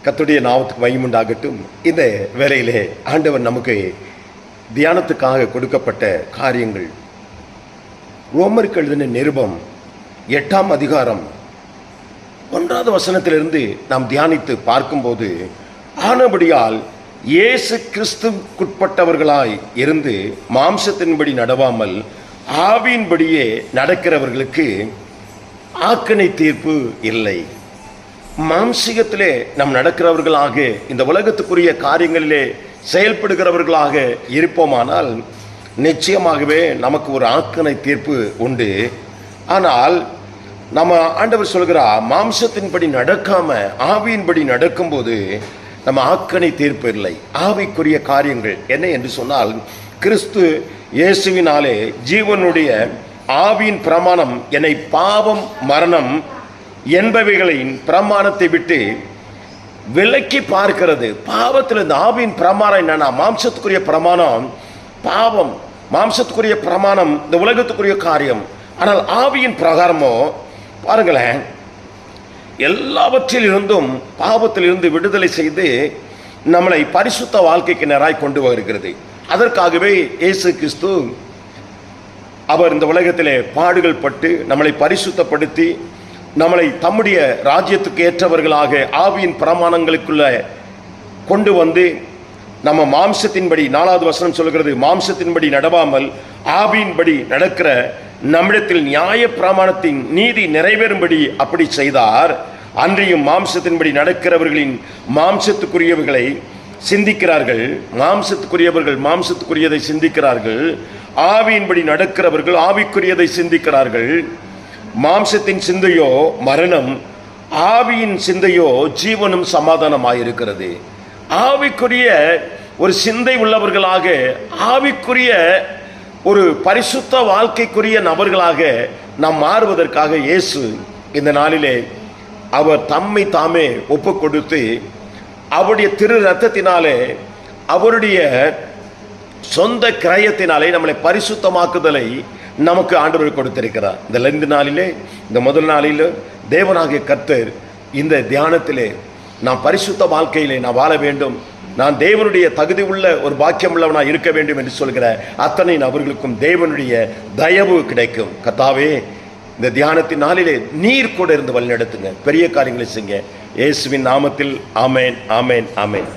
கர்த்தருடைய நாமத்துக்கு மகிமை உண்டாகட்டும். இந்த வேளையிலே ஆண்டவர் நமக்கு தியானத்துக்காக கொடுக்கப்பட்ட காரியங்கள் ரோமருக்கு எழுதின நிருபம் 8ஆம் அதிகாரம் 1வது வசனத்திலிருந்து நாம் தியானித்து பார்க்கும்போது, ஆனபடியால் இயேசு கிறிஸ்துவுக்குட்பட்டவர்களாய் இருந்து மாம்சத்தின்படி நடவாமல் ஆவியின்படியே நடக்கிறவர்களுக்கு ஆக்கனை தீர்ப்பு இல்லை. மாம்சிகத்திலே நாம் நடக்கிறவர்களாக இந்த உலகத்துக்குரிய காரியங்களிலே செயல்படுகிறவர்களாக இருப்போமானால் நிச்சயமாகவே நமக்கு ஒரு ஆக்கனை தீர்ப்பு உண்டு. ஆனால் நம்ம ஆண்டவர் சொல்கிறார், மாம்சத்தின்படி நடக்காம ஆவியின்படி நடக்கும்போது நம்ம ஆக்கனை தீர்ப்பு இல்லை. ஆவிக்குரிய காரியங்கள் என்ன என்று சொன்னால், கிறிஸ்து இயேசுவினாலே ஜீவனுடைய ஆவியின் பிரமாணம் என்னை பாவம் மரணம் என்பவைகளின் பிரமாணத்தை விட்டு விலக்கி பார்க்கிறது. பாவத்தில் இந்த ஆவியின் பிரமாணம் என்னன்னா, மாம்சத்துக்குரிய பிரமாணம் பாவம், மாம்சத்துக்குரிய பிரமாணம் இந்த உலகத்துக்குரிய காரியம். ஆனால் ஆவியின் பிரகாரமோ பாருங்களேன், எல்லாவற்றிலிருந்தும் பாவத்திலிருந்து விடுதலை செய்து நம்மளை பரிசுத்த வாழ்க்கைக்கு நேராய் கொண்டு வருகிறது. அதற்காகவே இயேசு கிறிஸ்து அவர் இந்த உலகத்திலே பாடுகள் பட்டு நம்மளை பரிசுத்தப்படுத்தி நம்மளை தம்முடைய ராஜ்யத்துக்கு ஏற்றவர்களாக ஆவியின் பிரமாணங்களுக்குள்ள கொண்டு வந்து நம்ம மாம்சத்தின்படி, 4வது வசனம் சொல்கிறது, மாம்சத்தின்படி நடவாமல் ஆவியின்படி நடக்கிற நம்மிடத்தில் நியாய பிரமாணத்தின் நீதி நிறைவேறும்படி அப்படி செய்தார். அன்றியும் மாம்சத்தின்படி நடக்கிறவர்களின் மாம்சத்துக்குரியவர்களை சிந்திக்கிறார்கள், மாம்சத்துக்குரியவர்கள் மாம்சத்துக்குரியதை சிந்திக்கிறார்கள், ஆவியின்படி நடக்கிறவர்கள் ஆவிக்குரியதை சிந்திக்கிறார்கள். மாம்சத்தின் சிந்தையோ மரணம், ஆவியின் சிந்தையோ ஜீவனும் சமாதானமாயிருக்கிறது. ஆவிக்குரிய ஒரு சிந்தை உள்ளவர்களாக, ஆவிக்குரிய ஒரு பரிசுத்த வாழ்க்கைக்குரிய நபர்களாக நாம் மாறுவதற்காக இயேசு இந்த நாளிலே அவர் தம்மை தாமே ஒப்பு கொடுத்து அவருடைய திரு ரத்தத்தினாலே, அவருடைய சொந்த கிரயத்தினாலே நம்மளை பரிசுத்தமாக்குதலை நமக்கு ஆண்டவர் கொடுத்திருக்கிறார். இந்த 2 நாளிலே, இந்த முதல் நாளில் தேவனாகிய கர்த்தர் இந்த தியானத்திலே நான் பரிசுத்த வாழ்க்கையிலே நான் வாழ வேண்டும், நான் தேவனுடைய தகுதி உள்ள ஒரு பாக்கியம் உள்ளவனாக இருக்க வேண்டும் என்று சொல்கிற அத்தனை நபர்களுக்கும் தேவனுடைய தயவு கிடைக்கும். கர்த்தாவே, இந்த தியானத்தின் நாளிலே நீர் கூட இருந்து வழிநடத்துங்க, பெரிய காரியங்களை செய்யுங்க. இயேசுவின் நாமத்தில் ஆமேன், ஆமேன், ஆமேன்.